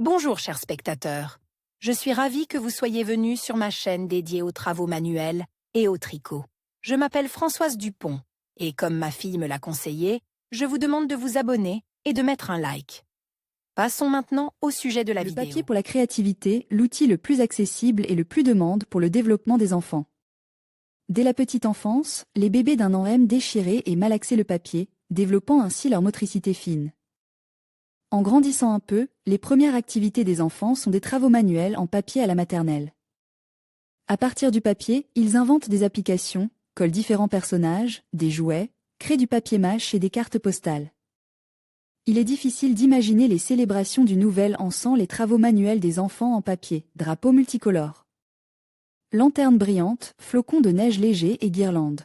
Bonjour chers spectateurs, je suis ravie que vous soyez venus sur ma chaîne dédiée aux travaux manuels et au tricot. Je m'appelle Françoise Dupont et comme ma fille me l'a conseillé, je vous demande de vous abonner et de mettre un like. Passons maintenant au sujet de la Le vidéo. papier pour la créativité, l'outil le plus accessible et le plus demandé pour le développement des enfants. Dès la petite enfance, les bébés d'un an aiment déchirer et malaxer le papier, développant ainsi leur motricité fine. En grandissant un peu, les premières activités des enfants sont des travaux manuels en papier à la maternelle. À partir du papier, ils inventent des applications, collent différents personnages, des jouets, créent du papier mâche et des cartes postales. Il est difficile d'imaginer les célébrations du Nouvel An sans les travaux manuels des enfants en papier, drapeaux multicolores, lanternes brillantes, flocons de neige légers et guirlandes.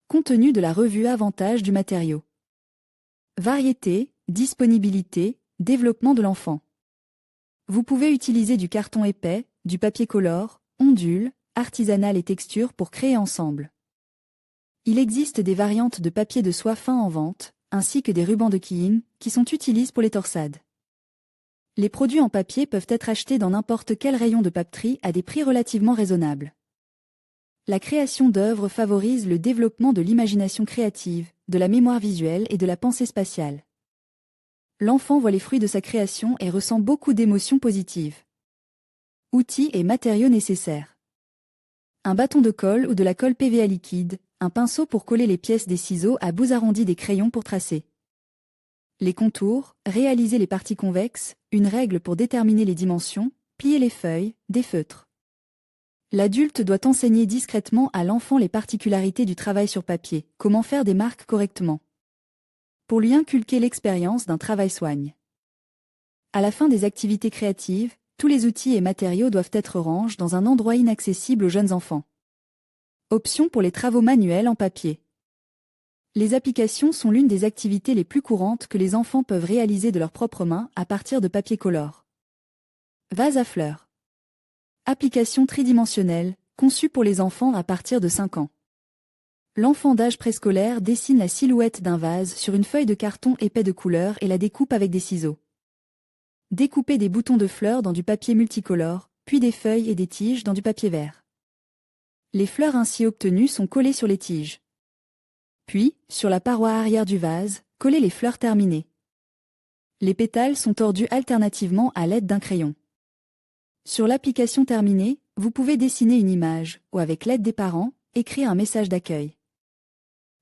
Contenu de la revue Avantages du matériau. Variété, disponibilité, développement de l'enfant. Vous pouvez utiliser du carton épais, du papier colore, ondule, artisanal et texture pour créer ensemble. Il existe des variantes de papier de soie fin en vente, ainsi que des rubans de quilles, qui sont utilisés pour les torsades. Les produits en papier peuvent être achetés dans n'importe quel rayon de papeterie à des prix relativement raisonnables. La création d'œuvres favorise le développement de l'imagination créative, de la mémoire visuelle et de la pensée spatiale. L'enfant voit les fruits de sa création et ressent beaucoup d'émotions positives. Outils et matériaux nécessaires. Un bâton de colle ou de la colle PVA liquide, un pinceau pour coller les pièces des ciseaux à bouts arrondis des crayons pour tracer. Les contours, réaliser les parties convexes, une règle pour déterminer les dimensions, plier les feuilles, des feutres. L'adulte doit enseigner discrètement à l'enfant les particularités du travail sur papier, comment faire des marques correctement. Pour lui inculquer l'expérience d'un travail soigne. À la fin des activités créatives, tous les outils et matériaux doivent être rangés dans un endroit inaccessible aux jeunes enfants. Options pour les travaux manuels en papier. Les applications sont l'une des activités les plus courantes que les enfants peuvent réaliser de leurs propres mains à partir de papier colore. Vase à fleurs. Application tridimensionnelle, conçue pour les enfants à partir de 5 ans. L'enfant d'âge préscolaire dessine la silhouette d'un vase sur une feuille de carton épais de couleur et la découpe avec des ciseaux. Découper des boutons de fleurs dans du papier multicolore, puis des feuilles et des tiges dans du papier vert. Les fleurs ainsi obtenues sont collées sur les tiges. Puis, sur la paroi arrière du vase, coller les fleurs terminées. Les pétales sont tordus alternativement à l'aide d'un crayon. Sur l'application terminée, vous pouvez dessiner une image, ou avec l'aide des parents, écrire un message d'accueil.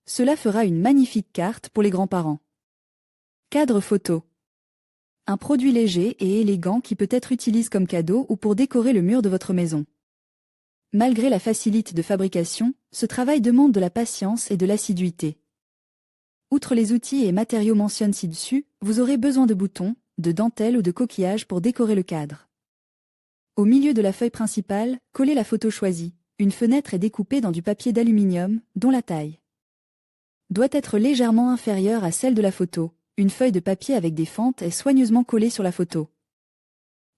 Cela fera une magnifique carte pour les grands-parents. Cadre photo. Un produit léger et élégant qui peut être utilisé comme cadeau ou pour décorer le mur de votre maison. Malgré la facilité de fabrication, ce travail demande de la patience et de l'assiduité. Outre les outils et matériaux mentionnés ci-dessus, vous aurez besoin de boutons, de dentelles ou de coquillages pour décorer le cadre. Au milieu de la feuille principale, collez la photo choisie. Une fenêtre est découpée dans du papier d'aluminium, dont la taille doit être légèrement inférieure à celle de la photo. Une feuille de papier avec des fentes est soigneusement collée sur la photo.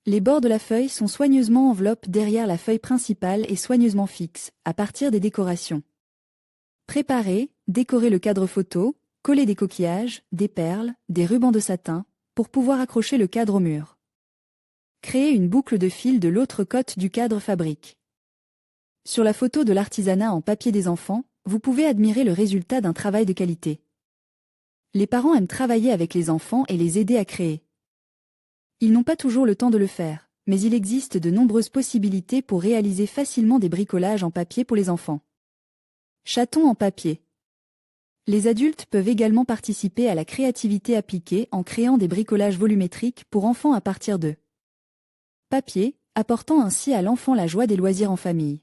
Les bords de la feuille sont soigneusement enveloppés derrière la feuille principale et soigneusement fixes, à partir des décorations. Préparez, décorez le cadre photo, collez des coquillages, des perles, des rubans de satin, pour pouvoir accrocher le cadre au mur. Créez une boucle de fil de l'autre côté du cadre fabrique. Sur la photo de l'artisanat en papier des enfants, vous pouvez admirer le résultat d'un travail de qualité. Les parents aiment travailler avec les enfants et les aider à créer. Ils n'ont pas toujours le temps de le faire, mais il existe de nombreuses possibilités pour réaliser facilement des bricolages en papier pour les enfants. Chaton en papier. Les adultes peuvent également participer à la créativité appliquée en créant des bricolages volumétriques pour enfants à partir de papier, apportant ainsi à l'enfant la joie des loisirs en famille.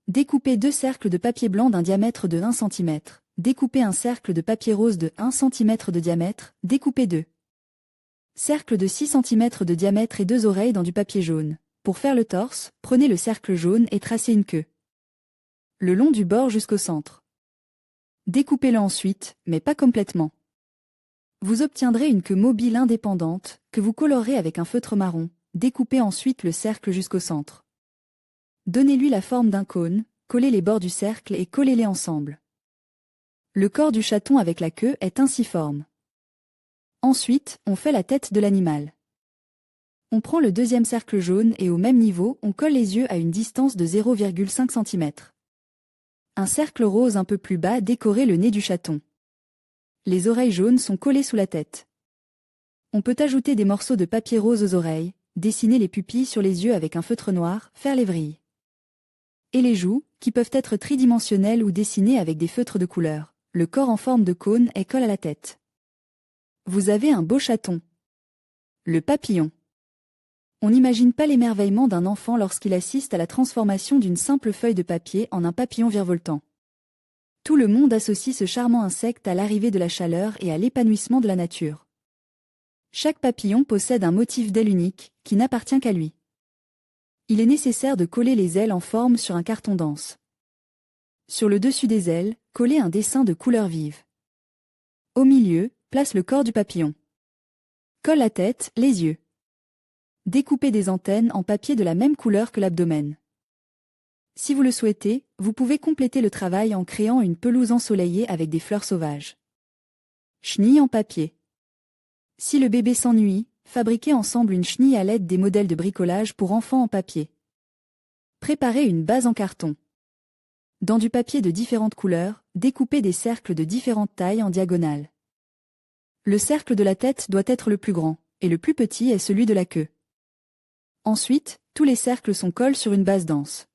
Découpez 2 cercles de papier blanc d'un diamètre de 1 cm. Découpez un cercle de papier rose de 1 cm de diamètre. Découpez 2 cercles de 6 cm de diamètre et 2 oreilles dans du papier jaune. Pour faire le torse, prenez le cercle jaune et tracez une queue le long du bord jusqu'au centre. Découpez-le ensuite, mais pas complètement. Vous obtiendrez une queue mobile indépendante, que vous colorerez avec un feutre marron. Découpez ensuite le cercle jusqu'au centre. Donnez-lui la forme d'un cône, collez les bords du cercle et collez-les ensemble. Le corps du chaton avec la queue est ainsi forme. Ensuite, on fait la tête de l'animal. On prend le deuxième cercle jaune et au même niveau, on colle les yeux à une distance de 0,5 cm. Un cercle rose un peu plus bas décorait le nez du chaton. Les oreilles jaunes sont collées sous la tête. On peut ajouter des morceaux de papier rose aux oreilles, dessiner les pupilles sur les yeux avec un feutre noir, faire les vrilles. Et les joues, qui peuvent être tridimensionnelles ou dessinées avec des feutres de couleur. Le corps en forme de cône est collé à la tête. Vous avez un beau chaton. Le papillon. On n'imagine pas l'émerveillement d'un enfant lorsqu'il assiste à la transformation d'une simple feuille de papier en un papillon virevoltant. Tout le monde associe ce charmant insecte à l'arrivée de la chaleur et à l'épanouissement de la nature. Chaque papillon possède un motif d'aile unique, qui n'appartient qu'à lui. Il est nécessaire de coller les ailes en forme sur un carton dense. Sur le dessus des ailes, collez un dessin de couleur vive. Au milieu, place le corps du papillon. Colle la tête, les yeux. Découpez des antennes en papier de la même couleur que l'abdomen. Si vous le souhaitez, vous pouvez compléter le travail en créant une pelouse ensoleillée avec des fleurs sauvages. Chenille en papier. Si le bébé s'ennuie, fabriquez ensemble une chenille à l'aide des modèles de bricolage pour enfants en papier. Préparez une base en carton. Dans du papier de différentes couleurs, découpez des cercles de différentes tailles en diagonale. Le cercle de la tête doit être le plus grand, et le plus petit est celui de la queue. Ensuite, tous les cercles sont collés sur une base dense.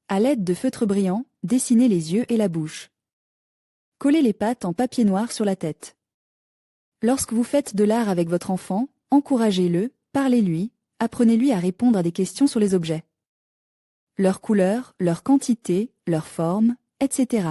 À l'aide de feutres brillants, dessinez les yeux et la bouche. Collez les pattes en papier noir sur la tête. Lorsque vous faites de l'art avec votre enfant, encouragez-le, parlez-lui, apprenez-lui à répondre à des questions sur les objets. Leur couleur, leur quantité, leur forme, etc.